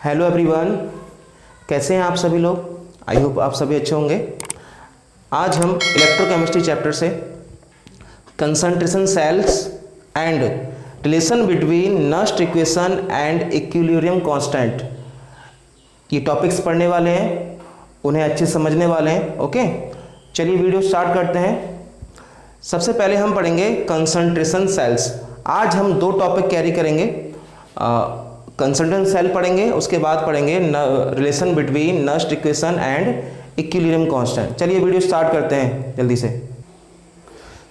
Hello everyone, कैसे हैं आप सभी लोग। आई होप आप सभी अच्छे होंगे। आज हम इलेक्ट्रोकेमिस्ट्री चैप्टर से concentration cells and relation between Nernst equation and equilibrium constant ये टॉपिक्स पढ़ने वाले हैं, उन्हें अच्छे समझने वाले हैं। ओके, चलिए वीडियो स्टार्ट करते हैं। सबसे पहले हम पढ़ेंगे कंसंट्रेशन सेल्स। आज हम दो टॉपिक कैरी करेंगे, कंसंट्रेशन सेल पढ़ेंगे, उसके बाद पढ़ेंगे relation between Nernst equation and equilibrium constant. चलिए वीडियो स्टार्ट करते हैं जल्दी से।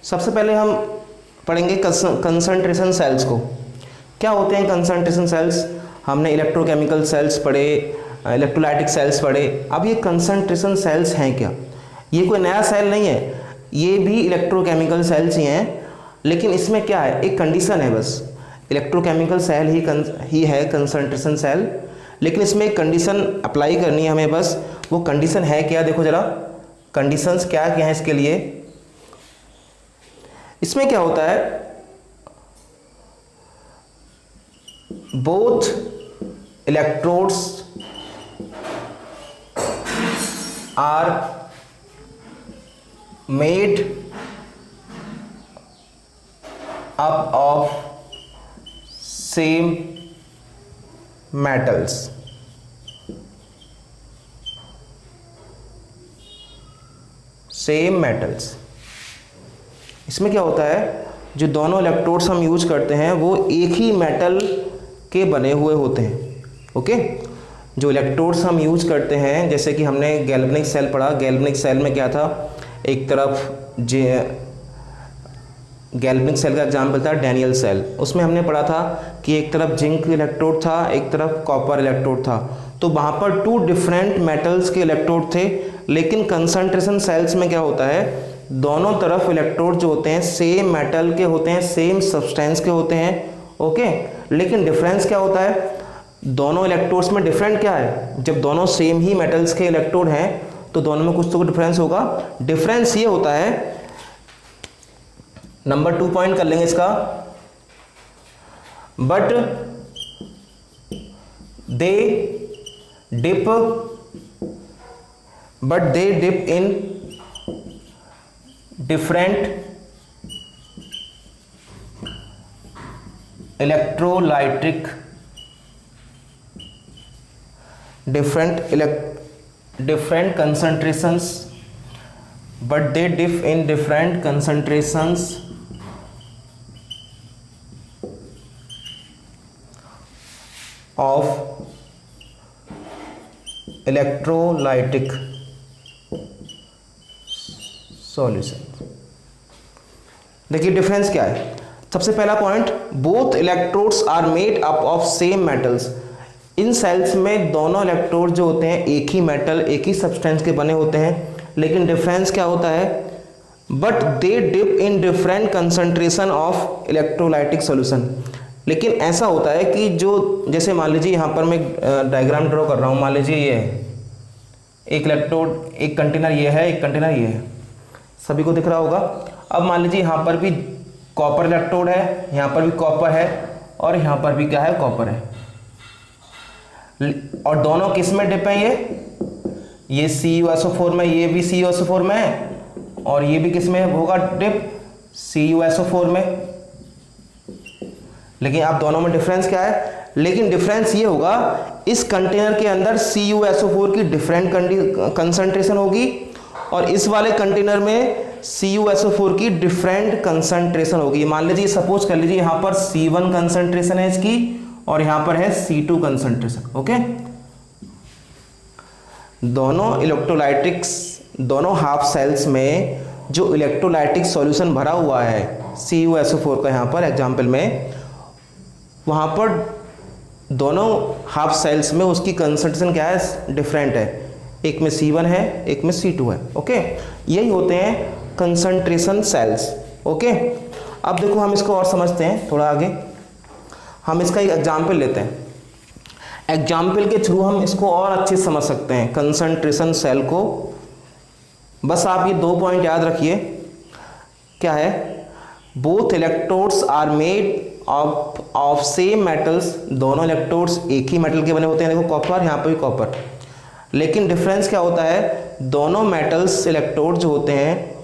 सबसे पहले हम पढ़ेंगे कंसंट्रेशन सेल्स को। क्या होते हैं कंसंट्रेशन सेल्स? हमने इलेक्ट्रोकेमिकल सेल्स पढ़े, इलेक्ट्रोलाइटिक सेल्स पढ़े। अब ये कंसंट्रेशन सेल्स हैं क्या? ये कोई नया सेल नहीं है, ये भी इलेक्ट्रोकेमिकल सेल्स ही हैं, लेकिन इसमें क्या है, एक कंडीशन है बस। इलेक्ट्रोकेमिकल सेल ही है कंसंट्रेशन सेल, लेकिन इसमें एक कंडीशन अप्लाई करनी है हमें बस। वो कंडीशन है क्या? देखो जरा कंडीशंस क्या क्या है इसके लिए। इसमें क्या होता है, both electrodes are made up of same metals. Same metals, इसमें क्या होता है, जो दोनों इलेक्ट्रोड्स हम यूज करते हैं वो एक ही मेटल के बने हुए होते हैं। ओके, जो इलेक्ट्रोड्स हम यूज करते हैं, जैसे कि हमने गैल्वेनिक सेल पढ़ा। गैल्वेनिक सेल में क्या था, एक तरफ गैल्वेनिक सेल का एग्जाम्पल था डैनियल सेल। उसमें हमने पढ़ा था कि एक तरफ जिंक इलेक्ट्रोड था, एक तरफ कॉपर इलेक्ट्रोड था। तो वहाँ पर टू डिफरेंट मेटल्स के इलेक्ट्रोड थे। लेकिन कंसंट्रेशन सेल्स में क्या होता है, दोनों तरफ इलेक्ट्रोड जो होते हैं सेम मेटल के होते हैं, सेम सब्सटेंस के होते हैं। ओके, लेकिन डिफरेंस क्या होता है, दोनों इलेक्ट्रोड्स में डिफरेंट क्या है, जब दोनों सेम ही मेटल्स के इलेक्ट्रोड हैं तो दोनों में कुछ तो डिफरेंस होगा। डिफरेंस ये होता है, नंबर 2 पॉइंट कर लेंगे इसका, but they dip in different electrolytic different concentrations, but they differ in different concentrations of electrolytic solution। देखिए डिफरेंस क्या है। सबसे पहला point, both electrodes are made up of same metals. इन सेल्स में दोनों इलेक्ट्रोड जो होते हैं एक ही मेटल, एक ही सब्सटेंस के बने होते हैं। लेकिन डिफरेंस क्या होता है, but they dip in different concentration of electrolytic solution. लेकिन ऐसा होता है कि जो, जैसे मान लीजिए यहाँ पर मैं डायग्राम ड्रॉ कर रहा हूँ। मान लीजिए ये है एक इलेक्ट्रोड, एक कंटेनर ये है, एक कंटेनर ये है, सभी को दिख रहा होगा। अब मान लीजिए यहाँ पर भी कॉपर इलेक्ट्रोड है, यहाँ पर भी कॉपर है, और यहाँ पर भी क्या है, कॉपर है। और दोनों किस में डिप है, ये CuSO4 में, ये भी CuSO4 में है, और ये भी किस में होगा डिप, CuSO4 में। लेकिन आप दोनों में डिफरेंस क्या है, लेकिन डिफरेंस ये होगा, इस कंटेनर के अंदर CuSO4 की डिफरेंट कंसंट्रेशन होगी, और इस वाले कंटेनर में CuSO4 की डिफरेंट कंसंट्रेशन होगी। मान लीजिए, सपोज कर लीजिए यहाँ पर C1 कंसंट्रेशन है इसकी, और यहां पर है C2 कंसंट्रेशन। ओके, दोनों इलेक्ट्रोलाइटिक्स, दोनों हाफ सेल्स में जो इलेक्ट्रोलाइटिक सॉल्यूशन भरा हुआ है CuSO4 का, यहां पर एग्जांपल में, वहां पर दोनों हाफ सेल्स में उसकी कंसंट्रेशन क्या है, डिफरेंट है। एक में C1 है, एक में C2 है। ओके, यही होते हैं कंसंट्रेशन सेल्स। ओके, अब देखो हम इसको और समझते हैं थोड़ा आगे। हम इसका एक एग्जाम्पल लेते हैं, एग्जाम्पल के थ्रू हम इसको और अच्छे से समझ सकते हैं कंसंट्रेशन सेल को। बस आप ये 2 पॉइंट याद रखिए। क्या है, both electrodes are made of same metals, दोनों इलेक्ट्रोड्स एक ही मेटल के बने होते हैं, देखो कॉपर, यहाँ पर भी कॉपर, लेकिन डिफरेंस क्या होता है, दोनों मेटल्स इलेक्ट्रोड जो होते हैं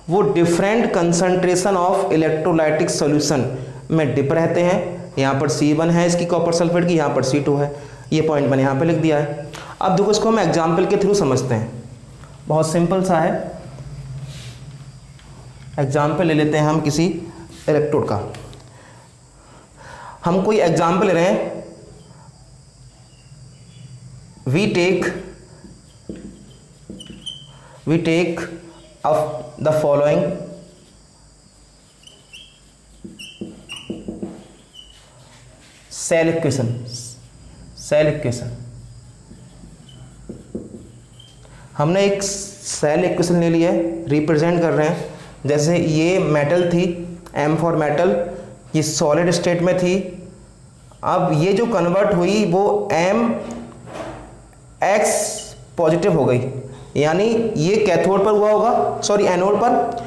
वो different concentration of electrolytic solution में डिप रहते हैं। यहाँ पर C1 है इसकी कॉपर सल्फेट की, यहाँ पर C2 है, ये पॉइंट मैंने यहाँ पे लिख दिया है। अब देखो इसको हम एग्जाम्पल के थ्रू समझते हैं, बहुत सिंपल सा है। एग्जाम्पल ले लेते हैं हम किसी इलेक्ट्रोड का, हम कोई एग्जाम्पल ले रहे हैं, we take of the following cell equation, हमने एक सेल इक्वेशन ले लिया है, रिप्रेजेंट कर रहे हैं, जैसे ये मेटल थी, M फॉर मेटल, ये सॉलिड स्टेट में थी, अब ये जो कन्वर्ट हुई वो Mx पॉजिटिव हो गई, यानी ये कैथोड पर हुआ होगा, सॉरी एनोड पर।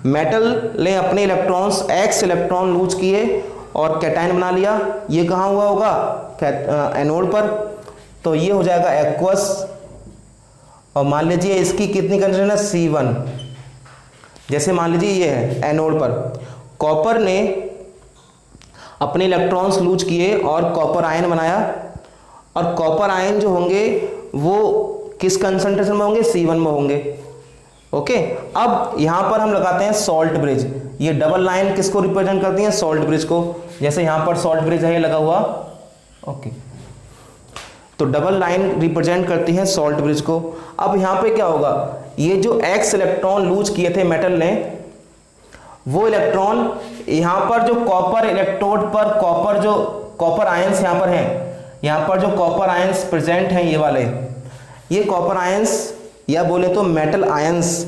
मेटल ने अपने इलेक्ट्रॉन्स x इलेक्ट्रॉन लूज किए और कैटायन बना लिया, ये कहाँ हुआ होगा, एनोड पर, तो ये हो जाएगा एक्वस। और मान लीजिए इसकी कितनी कंडीशन है, C1, जैसे मान लीजिए ये है एनोड पर, कॉपर ने अपने इलेक्ट्रॉन्स लूज किए और कॉपर आयन बनाया, और कॉपर आयन जो होंगे वो किस कंसंट्रेशन में होंगे, C1 में होंगे। ओके, अब यहां पर हम लगाते हैं सॉल्ट ब्रिज, ये डबल लाइन किसको रिप्रेजेंट करती है, सॉल्ट ब्रिज को, जैसे यहां पर सॉल्ट ब्रिज है ये लगा हुआ। ओके, तो डबल लाइन रिप्रेजेंट करती है सॉल्ट ब्रिज को। अब यहां पे क्या होगा, ये जो x इलेक्ट्रॉन लूज किए थे मेटल ने, वो इलेक्ट्रॉन यहां पर जो कॉपर इलेक्ट्रोड पर कॉपर आयंस यहां पर हैं, यहां पर जो कॉपर आयंस प्रेजेंट हैं ये वाले, ये कॉपर आयंस या बोले तो मेटल आयंस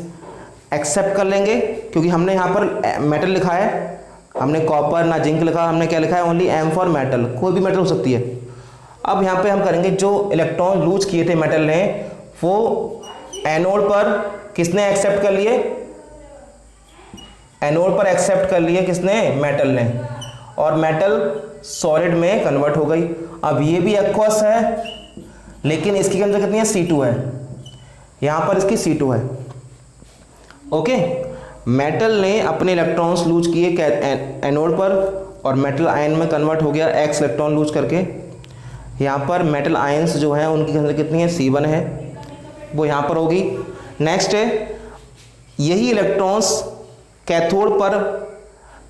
एक्सेप्ट कर लेंगे, क्योंकि हमने यहाँ पर मेटल लिखा है, हमने कॉपर ना जिंक लिखा, हमने क्या लिखा है, ओनली M फॉर मेटल, कोई भी मेटल हो सकती है। अब यहाँ पे हम करेंगे, जो इलेक्ट्रॉन लूज किए थे मेटल ने, वो एनोड पर किसने एक्सेप्ट कर लिए, एनोड पर एक्सेप्ट कर लिए किसने, मेटल ने, और मेटल सॉलिड में कन्वर्ट हो गई। अब ये भी एक्वस है, लेकिन इसकी कंडीशन कितनी है, C2 है, यहां पर इसकी C2 है। ओके, मेटल ने अपने इलेक्ट्रॉन्स लूज किए एनोड पर और मेटल आयन में कन्वर्ट हो गया x इलेक्ट्रॉन लूज करके। यहां पर मेटल आयंस जो है उनकी कंडीशन कितनी है, C1 है, वो यहां पर होगी। नेक्स्ट है, यही इलेक्ट्रॉन्स कैथोड पर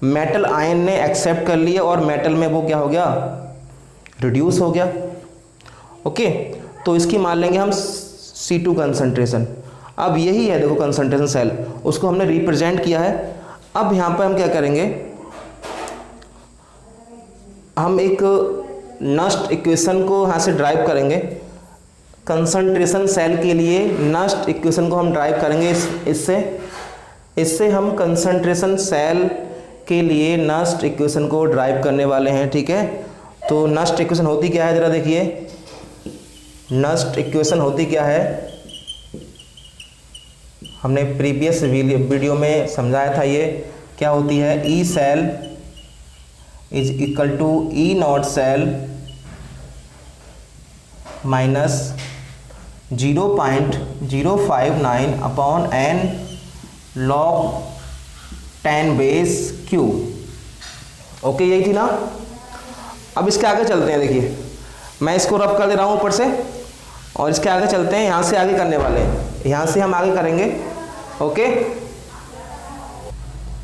मेटल आयन ने एक्सेप्ट कर लिए और मेटल में वो क्या हो गया, रिड्यूस हो गया। ओके, तो इसकी मान लेंगे हम C2 कंसंट्रेशन। अब यही है देखो कंसंट्रेशन सेल, उसको हमने रिप्रेजेंट किया है। अब यहाँ पर हम क्या करेंगे, हम एक नस्ट इक्वेशन को यहाँ से ड्राइव करेंगे, कंसंट्रेशन सेल के लिए नस्ट इक्वेशन को हम ड्राइव करेंगे इससे हम कंसंट्रेशन सेल के लिए नस्ट इक्वेशन को ड्राइव करने वाले हैं। ठीक है, तो नस्ट इक्वेशन होती क्या है, जरा देखिए, नस्ट इक्वेशन होती क्या है, हमने प्रीवियस वीडियो में समझाया था, ये क्या होती है, E cell is equal to E naught cell minus 0.059 upon n log 10 base q। Okay, यही थी ना। अब इसके आगे चलते हैं, देखिए मैं इसको रब कर दे रहा हूँ ऊपर से, और इसके आगे चलते हैं, यहाँ से आगे करने वाले हैं, यहाँ से हम आगे करेंगे। ओके,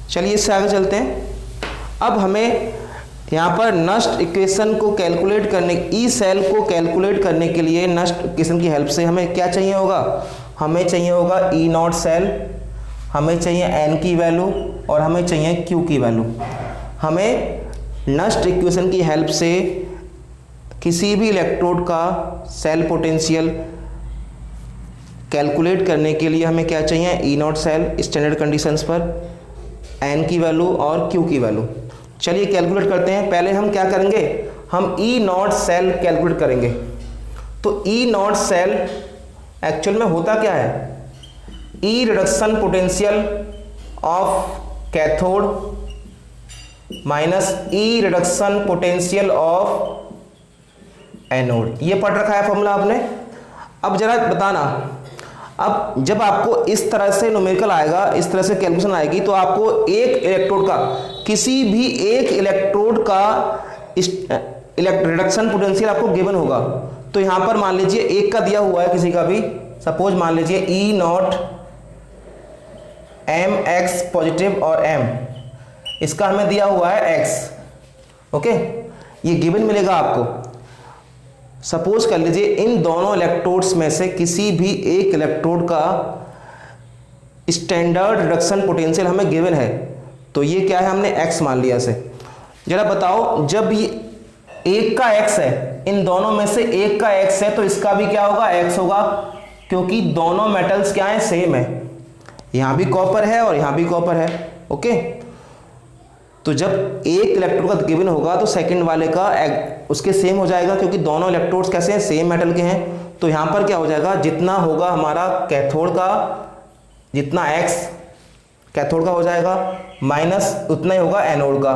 चलिए इससे आगे चलते हैं। अब हमें यहाँ पर नस्ट इक्वेशन को कैलकुलेट करने, ई सेल को कैलकुलेट करने के लिए नस्ट इक्वेशन की हेल्प से हमें क्या चाहिए होगा, हमें चाहिए होगा ई नॉट सेल, हमें चाहिए एन की वैल्यू और हमें चाहिए क्यू की वैल्यू। हमें नस्ट इक्वेशन की हेल्प से किसी भी इलेक्ट्रोड का सेल पोटेंशियल कैलकुलेट करने के लिए हमें क्या चाहिए, ई नॉट सेल स्टैंडर्ड कंडीशंस पर, एन की वैल्यू और क्यू की वैल्यू। चलिए कैलकुलेट करते हैं। पहले हम क्या करेंगे, हम ई नॉट सेल कैलकुलेट करेंगे। तो ई नॉट सेल एक्चुअल में होता क्या है, E reduction potential of cathode minus E reduction potential of anode. ये पढ़ रखा है फॉर्मूला आपने। अब जरा बताना, अब जब आपको इस तरह से न्यूमेरिकल आएगा, इस तरह से कैलकुलेशन आएगी, तो आपको एक इलेक्ट्रोड का, किसी भी एक इलेक्ट्रोड का रिडक्शन पोटेंशियल आपको गिवन होगा। तो यहां पर मान लीजिए एक का दिया हुआ है, किसी का भी, सपोज मान लीजिए ई नॉट एम एक्स पॉजिटिव और एम, इसका हमें दिया हुआ है एक्स। ओके, ये गिवन मिलेगा आपको। सपोज कर लीजिए इन दोनों इलेक्ट्रोड्स में से किसी भी एक इलेक्ट्रोड का स्टैंडर्ड रिडक्शन पोटेंशियल हमें गिवन है, तो ये क्या है, हमने x मान लिया इसे। जरा बताओ, जब ये एक का x है, इन दोनों में से एक का x है, तो इसका भी क्या होगा, x होगा, क्योंकि दोनों मेटल्स क्या है, सेम है। यहां भी कॉपर है और यहां भी कॉपर है। ओके, तो जब एक इलेक्ट्रोड का गिवन होगा तो सेकंड वाले का उसके सेम हो जाएगा, क्योंकि दोनों इलेक्ट्रोड्स कैसे हैं, सेम मेटल के हैं। तो यहां पर क्या हो जाएगा, जितना होगा हमारा कैथोड का, जितना x कैथोड का हो जाएगा, माइनस उतना ही होगा एनोड का।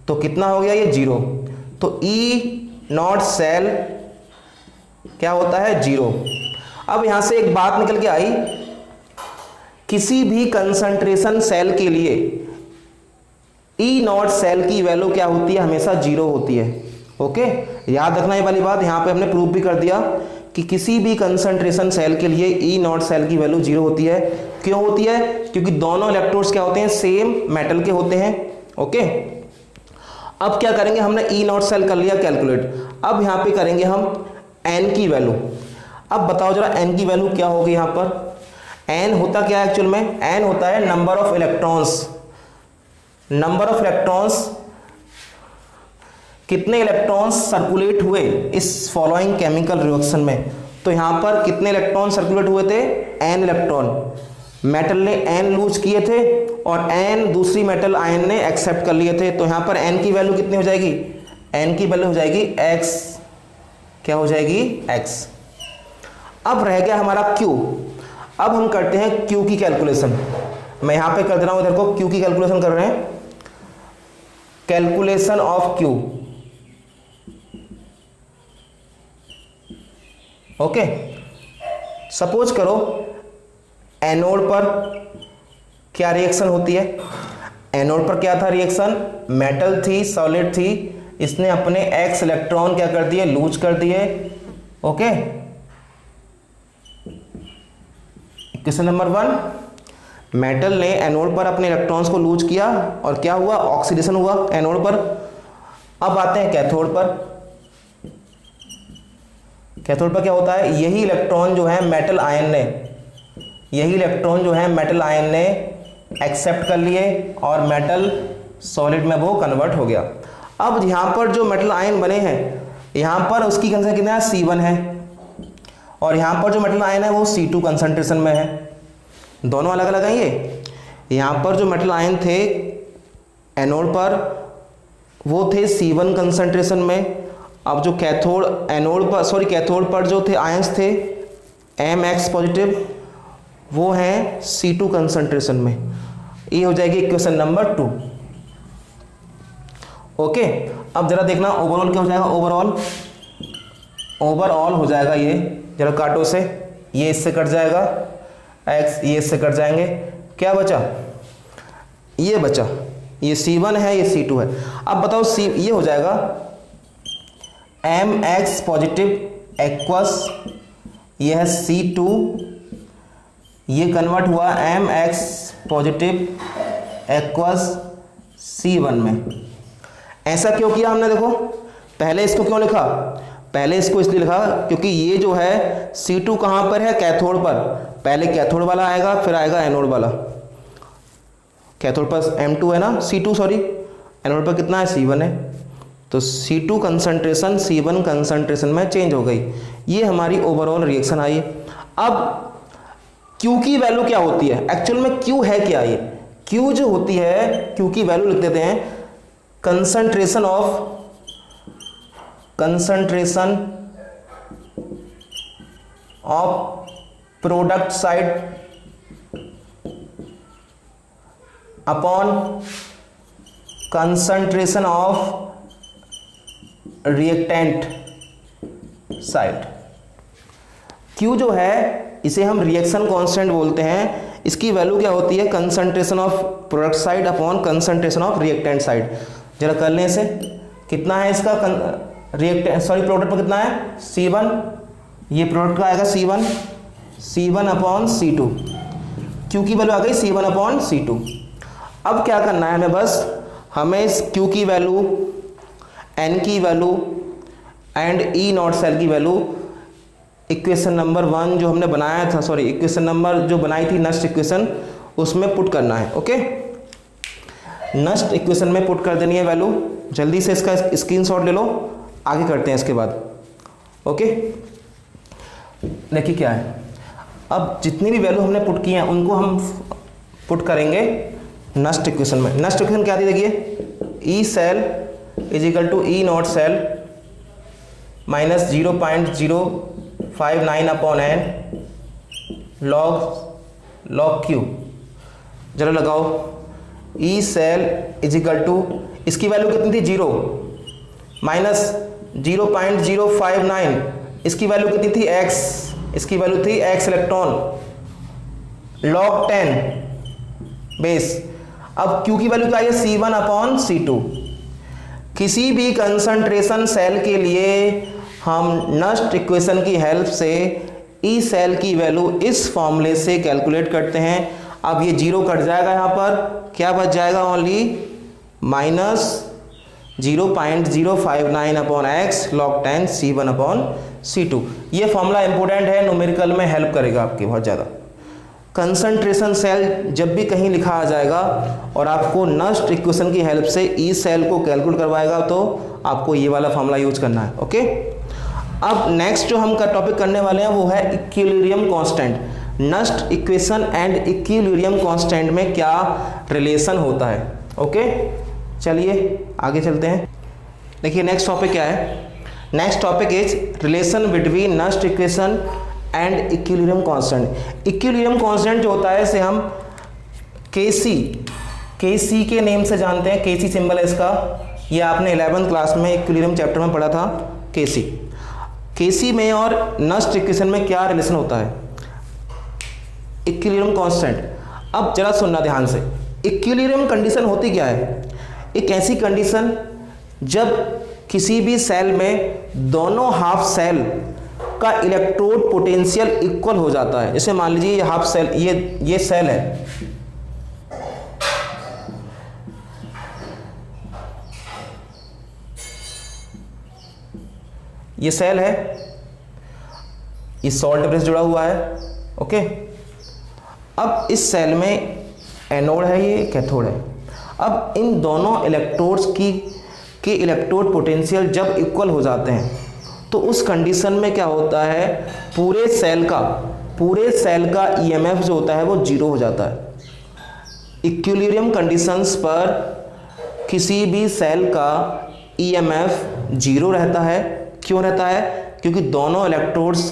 तो कितना हो गया ये, 0। तो ई नॉट सेल क्या होता है, 0। अब यहां से एक बात निकल के आई, किसी भी कंसंट्रेशन सेल के लिए ई नॉट सेल की वैल्यू क्या होती है, हमेशा 0 होती है। ओके, याद रखना ये वाली बात। यहां पे हमने प्रूफ भी कर दिया कि किसी भी कंसंट्रेशन सेल के लिए ई नॉट सेल की वैल्यू 0 होती है। क्यों होती है, क्योंकि दोनों इलेक्ट्रोड्स क्या होते हैं, सेम मेटल के होते हैं। ओके, अब क्या करेंगे, हमने ई नॉट सेल कर लिया कैलकुलेट। अब यहां पे करेंगे हम एन की वैल्यू। अब बताओ जरा एन की वैल्यू क्या होगी। यहां पर एन होता क्या है एक्चुअल में, एन होता है number of electrons. Number of electrons, कितने इलेक्ट्रॉन्स सर्कुलेट हुए इस फॉलोइंग केमिकल रिएक्शन में। तो यहां पर कितने इलेक्ट्रॉन सर्कुलेट हुए थे, एन इलेक्ट्रॉन। मेटल ने एन लूज किए थे और एन दूसरी मेटल आयन ने एक्सेप्ट कर लिए थे। तो यहां पर एन की वैल्यू कितनी हो जाएगी, एन की वैल्यू हो जाएगी एक्स। क्या हो जाएगी, एक्स। अब रह गया हमारा क्यू। अब हम करते हैं क्यू की कैलकुलेशन। मैं यहां पे कर दे रहा हूं, इधर को क्यू की कैलकुलेशन कर रहे हैं। Calculation of Q. Okay, suppose करो एनोड पर क्या रिएक्शन होती है। एनोड पर क्या था रिएक्शन, मेटल थी, सॉलिड थी, इसने अपने एक्स इलेक्ट्रॉन क्या कर दिए, लूज कर दिए। ओके, क्वेश्चन नंबर 1, मेटल ने एनोड पर अपने इलेक्ट्रॉन्स को लूज किया और क्या हुआ, ऑक्सीडेशन हुआ एनोड पर। अब आते हैं कैथोड पर। कैथोड पर क्या होता है, यही इलेक्ट्रॉन जो है मेटल आयन ने, यही इलेक्ट्रॉन जो है मेटल आयन ने एक्सेप्ट कर लिए और मेटल सॉलिड में वो कन्वर्ट हो गया। अब यहां पर जो मेटल आयन बने हैं, यहां पर उसकी कंसंट्रेशन कितना है, C1 है, और यहां पर जो मेटल आयन है वो C2 कंसंट्रेशन में है। दोनों अलग अलग हैं ये। यहां पर जो मेटल आयन थे एनोड पर वो थे C1 कंसंट्रेशन में। अब जो कैथोड एनोड पर कैथोड पर जो थे आयंस थे Mx पॉजिटिव, वो हैं C2 कंसंट्रेशन में। ये हो जाएगी क्वेश्चन नंबर 2। ओके, अब जरा देखना ओवरऑल क्या हो जाएगा, ओवरऑल हो जाएगा ये, जरा काटो से, ये इससे कट जाएगा, x ये इससे कट जाएंगे, क्या बचा, ये बचा, ये C1 है, ये C2 है। अब बताओ ये हो जाएगा Mx पॉजिटिव एक्वस, ये है C2, ये कन्वर्ट हुआ Mx पॉजिटिव एक्वस C1 में। ऐसा क्यों किया हमने, देखो पहले इसको क्यों लिखा, पहले इसको इसलिए लिखा क्योंकि ये जो है C2 कहां पर है, कैथोड पर। पहले कैथोड वाला आएगा फिर आएगा एनोड वाला। कैथोड पर M2 है ना, C2 सॉरी, एनोड पर कितना है, C1 है। तो C2 कंसंट्रेशन C1 कंसंट्रेशन में चेंज हो गई। ये हमारी ओवरऑल रिएक्शन आई। अब Q की वैल्यू क्या होती है, एक्चुअल में Q है क्या, ये Q जो होती है, Q की वैल्यू लिख देते हैं concentration of product side upon concentration of reactant side. Q जो है इसे हम रिएक्शन कांस्टेंट बोलते हैं। इसकी वैल्यू क्या होती है? Concentration of product side upon concentration of reactant side. जरा कर लें इसे, कितना है इसका प्रोडक्ट पर कितना है? C1, ये प्रोडक्ट का आएगा C1 अपॉन C2। Q की वैल्यू आ गई C1 अपॉन C2। अब क्या करना है हमें? बस हमें इस Q की वैल्यू, N की value and E naught cell की वैल्यू इक्वेशन नंबर 1 जो हमने बनाया था, सॉरी इक्वेशन नंबर जो बनाई थी नस्ट इक्वेशन, उसमें पुट करना है। ओके, नस्ट इक्वेशन में पुट कर देनी है वैल्यू। जल्दी से इसका स्क्रीनशॉट ले लो, आगे करते हैं इसके बाद। ओके, देखिए क्या है, अब जितनी भी वैल्यू हमने पुट की हैं उनको हम पुट करेंगे नस्ट इक्वेशन में। नस्ट इक्वेशन क्या थी? देखिए, E cell is equal to E naught cell minus 0.059 upon N log Q. जरा लगाओ, E cell is equal to, इसकी वैल्यू कितनी थी? 0 माइनस 0.059, इसकी वैल्यू कितनी थी? x, इसकी वैल्यू थी x इलेक्ट्रॉन log 10 बेस। अब Q की वैल्यू क्या है? C1 upon C2। किसी भी कंसंट्रेशन सेल के लिए हम नस्ट इक्वेशन की हेल्प से ई सेल की वैल्यू इस फॉर्मूले से कैलकुलेट करते हैं। अब ये 0 कट जाएगा, यहाँ पर क्या बच जाएगा? Only minus 0.059 upon x log 10 C1 upon C2। ये फॉर्मूला इंपॉर्टेंट है, न्यूमेरिकल में हेल्प करेगा आपकी बहुत ज़्यादा। कंसंट्रेशन सेल जब भी कहीं लिखा आ जाएगा और आपको नस्ट इक्वेशन की हेल्प से ई सेल को कैलकुलेट करवाएगा तो आपको ये वाला फॉर्मूला यूज करना है। ओके, अब नेक्स्ट जो हम टॉपिक करने वाले हैं वो है equilibrium constant. Nernst equation and equilibrium constant में क्या रिलेशन होता है? ओके, चलिए आगे चलते हैं। देखिए नेक्स्ट टॉपिक क्या है? Next topic is relation between Nernst equation and equilibrium constant. Equilibrium constant जो होता है इसे हम केसी के नेम से जानते हैं। केसी सिंबल है इसका, ये आपने 11th क्लास में इक्विलिब्रियम चैप्टर में पढ़ा था। केसी में और नस्ट इक्वेशन में क्या रिलेशन होता है? Equilibrium constant. अब जरा सुनना ध्यान से, इक्विलिब्रियम कंडीशन होती क्या है? एक ऐसी कंडीशन जब किसी भी सेल में दोनों हाफ सेल का इलेक्ट्रोड पोटेंशियल इक्वल हो जाता है। जैसे मान लीजिए ये हाफ सेल, ये सेल है, ये सेल है, ये सॉल्ट ब्रिज जुड़ा हुआ है। ओके, अब इस सेल में एनोड है, ये कैथोड है। अब इन दोनों इलेक्ट्रोड्स के इलेक्ट्रोड पोटेंशियल जब इक्वल हो जाते हैं तो उस कंडीशन में क्या होता है? पूरे सेल का ईएमएफ जो होता है वो 0 हो जाता है। इक्विलिब्रियम कंडीशंस पर किसी भी सेल का ईएमएफ 0 रहता है। क्यों रहता है? क्योंकि दोनों इलेक्ट्रोड्स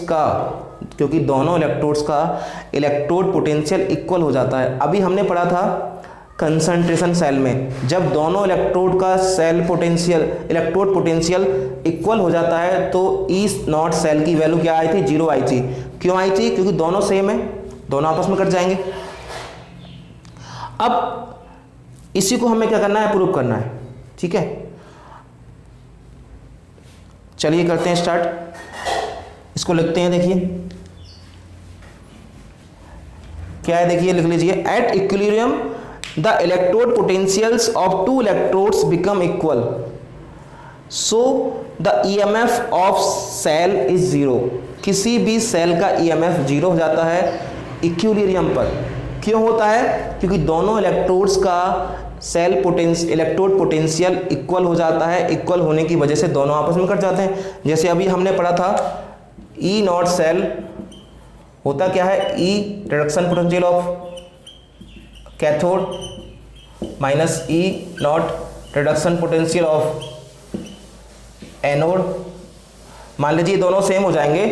का इलेक्ट्रोड पोटेंशियल इक्वल हो जाता है। अभी हमने पढ़ा था कंसंट्रेशन सेल में जब दोनों इलेक्ट्रोड का इलेक्ट्रोड पोटेंशियल इक्वल हो जाता है तो ई नॉट सेल की वैल्यू क्या आई थी? 0 आई थी। क्यों आई थी? क्योंकि दोनों सेम है, दोनों आपस में कट जाएंगे। अब इसी को हमें क्या करना है? प्रूव करना है। ठीक है, चलिए करते हैं स्टार्ट। इसको लिखते हैं, देखिए क्या है, देखिए लिख लीजिए। At equilibrium the electrode potentials of two electrodes become equal, so the EMF of cell is 0। किसी भी सेल का ईएमएफ 0 हो जाता है इक्विलिब्रियम पर। क्यों होता है? क्योंकि दोनों इलेक्ट्रोड्स का इलेक्ट्रोड पोटेंशियल इक्वल हो जाता है। इक्वल होने की वजह से दोनों आपस में कट जाते हैं। जैसे अभी हमने पढ़ा था ई नॉट सेल होता क्या है? E reduction potential of cathode minus E naught reduction potential of anode. मान लीजिए दोनों सेम हो जाएंगे।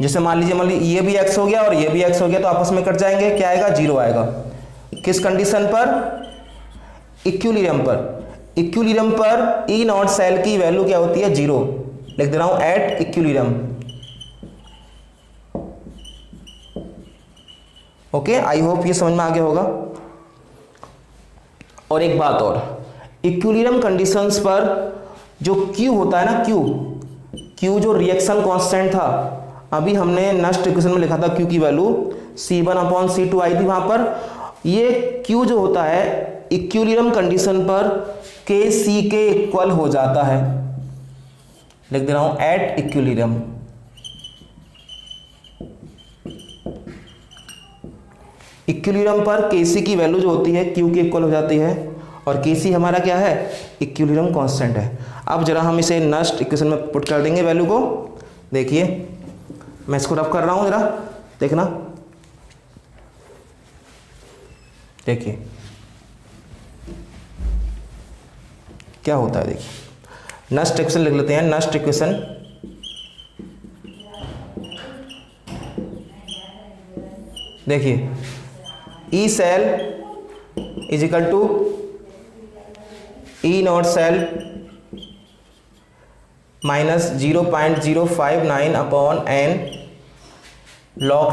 जैसे मान लीजिए ये भी x हो गया और ये भी x हो गया तो आपस में कट जाएंगे। क्या आएगा? 0 आएगा। किस कंडीशन पर? इक्विलिब्रियम पर। इक्विलिब्रियम पर ई नॉट सेल की वैल्यू क्या होती है, 0। लिख दे रहा हूं at equilibrium. Okay, I hope ये समझ में आ गया होगा। और एक बात और, इक्विलिब्रियम कंडीशंस पर जो Q होता है ना, Q जो रिएक्शन कांस्टेंट था, अभी हमने नेक्स्ट इक्वेशन में लिखा था Q की वैल्यू C1/C2 आई थी वहां पर। ये Q जो होता है इक्विलिब्रियम कंडीशन पर KC के इक्वल हो जाता है। लिख दे रहा हूं एट इक्विलिब्रियम। इक्विलिब्रियम पर KC की वैल्यू जो होती है Q के इक्वल हो जाती है, और KC हमारा क्या है, इक्विलिब्रियम कांस्टेंट है। अब जरा हम इसे नेक्स्ट इक्वेशन में पुट कर देंगे वैल्यू को। देखिए मैं इसको रफ कर रहा हूं, जरा देखना। देखिए क्या होता है, देखिए नेक्स्ट इक्वेशन लिख लेते हैं। नेक्स्ट इक्वेशन देखिए, E cell is equal to E naught cell minus 0.059 upon N log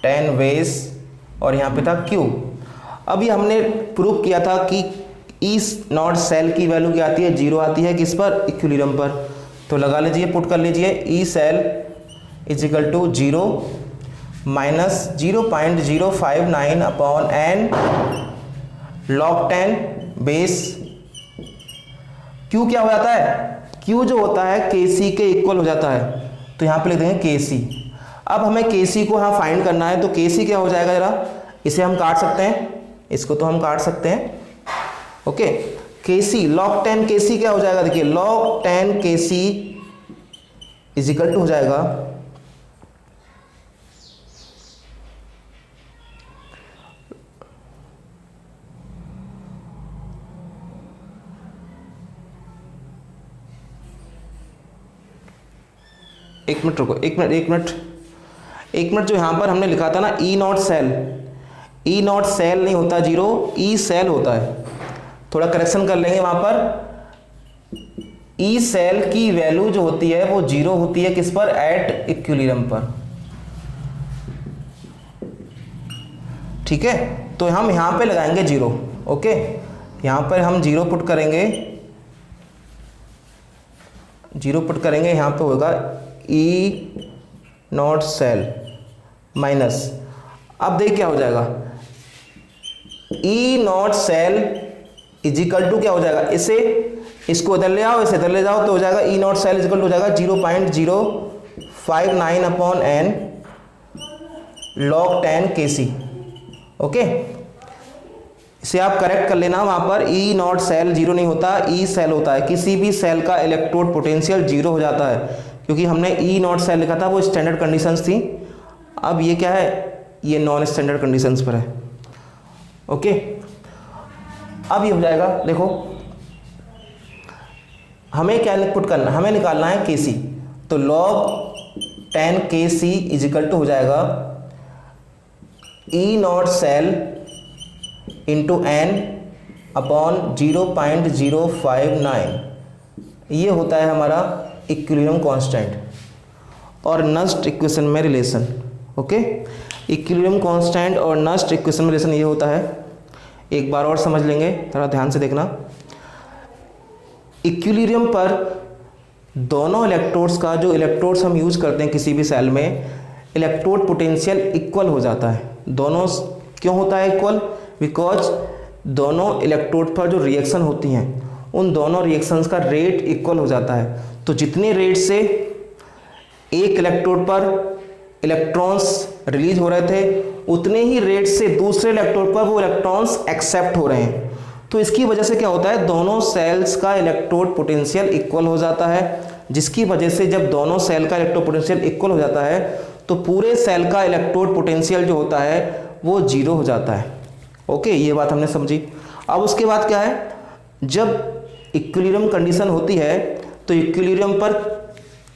10 base, और यहाँ पे था Q। अभी हमने प्रूव किया था कि ई नॉट सेल की वैल्यू क्या आती है, 0 आती है। किस पर, इक्विलिब्रियम पर। तो लगा लीजिए, पुट कर लीजिए, E cell is equal to 0 minus 0.059 upon N log 10 base. Q क्या हो जाता है, Q जो होता है KC के इक्वल हो जाता है। तो यहाँ पे लिख देंगे KC। अब हमें KC को यहाँ फाइंड करना है, तो KC क्या हो जाएगा, जरा इसे हम काट सकते हैं, इसको तो हम काट सकते हैं। ओके, KC log 10 KC क्या हो जाएगा, देखिए log 10 KC is equal to हो जाएगा एक मिनट रुको, एक मिनट जो यहां पर हमने लिखा था ना ई नॉट सेल नहीं होता 0, ई सेल होता है। थोड़ा करेक्शन कर लेंगे वहां पर। ई सेल की वैल्यू जो होती है वो 0 होती है, किस पर, एट इक्विलिब्रियम पर। ठीक है, तो हम यहां पे लगाएंगे 0। ओके, यहां पर हम 0 पुट करेंगे, 0 पुट करेंगे, यहां पे होगा ई नॉट सेल माइनस, अब देख क्या हो जाएगा, E naught cell is equal to क्या हो जाएगा, इसको इधर ले आओ, इसे इधर ले जाओ, तो हो जाएगा E naught cell is equal to हो जाएगा 0.059 upon N log 10 KC। Okay, इसे आप करेक्ट कर लेना, वहां पर ई नॉट सेल 0 नहीं होता, ई सेल होता है। किसी भी सेल का इलेक्ट्रोड पोटेंशियल 0 हो जाता है, क्योंकि हमने ई नॉट सेल लिखा था, वो स्टैंडर्ड कंडीशंस थी। अब ये क्या है, ये नॉन स्टैंडर्ड कंडीशंस पर है। ओके, अब ये हो जाएगा, देखो हमें क्या पुट करना, हमें निकालना है KC, तो log 10 KC इजिकल टू हो जाएगा E naught cell into n upon 0.059, ये होता है हमारा इक्विलिब्रियम कांस्टेंट। और नेक्स्ट इक्वेशन में रिलेशन, ओके, इक्विलिब्रियम कांस्टेंट और नेक्स्ट इक्वेशन में रिलेशन ये होता है। एक बार और समझ लेंगे, थोड़ा ध्यान से देखना। इक्विलिब्रियम पर दोनों इलेक्ट्रोड्स का, जो इलेक्ट्रोड्स हम यूज करते हैं किसी भी सेल में, इलेक्ट्रोड पोटेंशियल इक्वल हो जाता है। दोनों क्यों होता है इक्वल, बिकॉज दोनों इलेक्ट्रोड पर जो रिएक्शन होती हैं, उन दोनों रिएक्शंस का रेट इक्वल हो जाता है। तो जितने रेट से एक इलेक्ट्रोड पर इलेक्ट्रॉन्स रिलीज हो रहे थे, उतने ही रेट से दूसरे इलेक्ट्रोड पर वो इलेक्ट्रॉन्स एक्सेप्ट हो रहे हैं। तो इसकी वजह से क्या होता है, दोनों सेल्स का इलेक्ट्रोड पोटेंशियल इक्वल हो जाता है, जिसकी वजह से जब दोनों सेल का इलेक्ट्रोड पोटेंशियल इक्वल हो जाता है, तो पूरे सेल का इलेक्ट्रोड पोटेंशियल जो होता है वो 0 हो जाता है। ओके, ये बात हमने समझी। अब उसके बाद क्या है, जब इक्विलिब्रियम कंडीशन होती है, तो इक्विलिब्रियम पर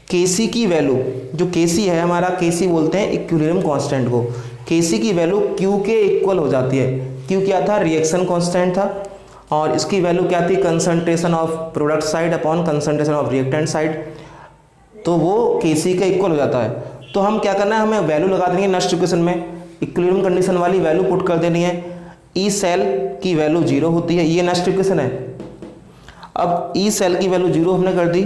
KC की वैल्यू, जो KC है हमारा, KC बोलते हैं इक्विलिब्रियम कांस्टेंट को, KC की वैल्यू Q के इक्वल हो जाती है। Q क्या था, रिएक्शन कांस्टेंट था। और इसकी वैल्यू क्या थी, concentration of product side upon concentration of reactant side, तो वो Kc का इक्वल हो जाता है। तो हम क्या करना है, हमें वैल्यू लगा देंगे नेक्स्ट इक्वेशन में, इक्विलिब्रियम कंडीशन वाली वैल्यू पुट कर देनी है। ई सेल की वैल्यू 0 होती है, ये नेक्स्ट इक्वेशन है। अब ई सेल की वैल्यू 0 हमने कर दी,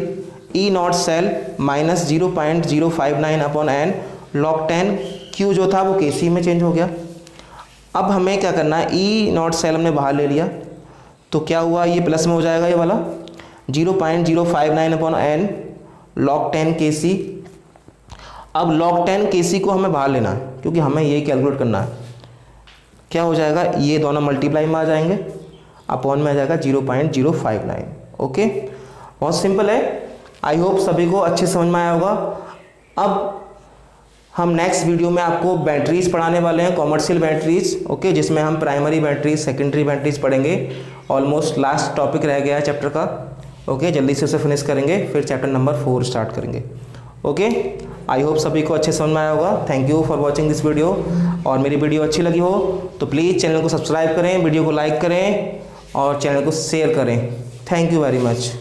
E naught cell minus 0.059 upon N log 10, Q जो था वो Kc में चेंज हो गया। अब हमें क्या करना है, ई नॉट सेल हमने बाहर ले लिया, तो क्या हुआ, ये प्लस में हो जाएगा ये वाला 0.059 अपॉन एन लॉग 10 Kc। अब log 10 Kc को हमें बाहर लेना है क्योंकि हमें यही कैलकुलेट करना है। क्या हो जाएगा, ये दोनों मल्टीप्लाई में आ जाएंगे, अपॉन में आ जाएगा 0.059। ओके, बहुत सिंपल है। आई होप सभी को अच्छे समझ में आया होगा। अब हम नेक्स्ट वीडियो में आपको बैटरीज पढ़ाने वाले हैं, कॉमर्शियल बैटरीज, ओके, जिसमें हम प्राइमरी बैटरीज, सेकेंडरी बैटरीज पढ़ेंगे। ऑलमोस्ट लास्ट टॉपिक रह गया है चैप्टर का। ओके, जल्दी से उसे फिनिश करेंगे, फिर चैप्टर नंबर 4 स्टार्ट करेंगे। ओके, आई होप सभी को अच्छे समझ में आया होगा। Thank you for watching this video. और मेरी वीडियो अच्छी लगी हो तो प्लीज़ चैनल को सब्सक्राइब करें, वीडियो को लाइक करें और चैनल को शेयर करें। Thank you very much.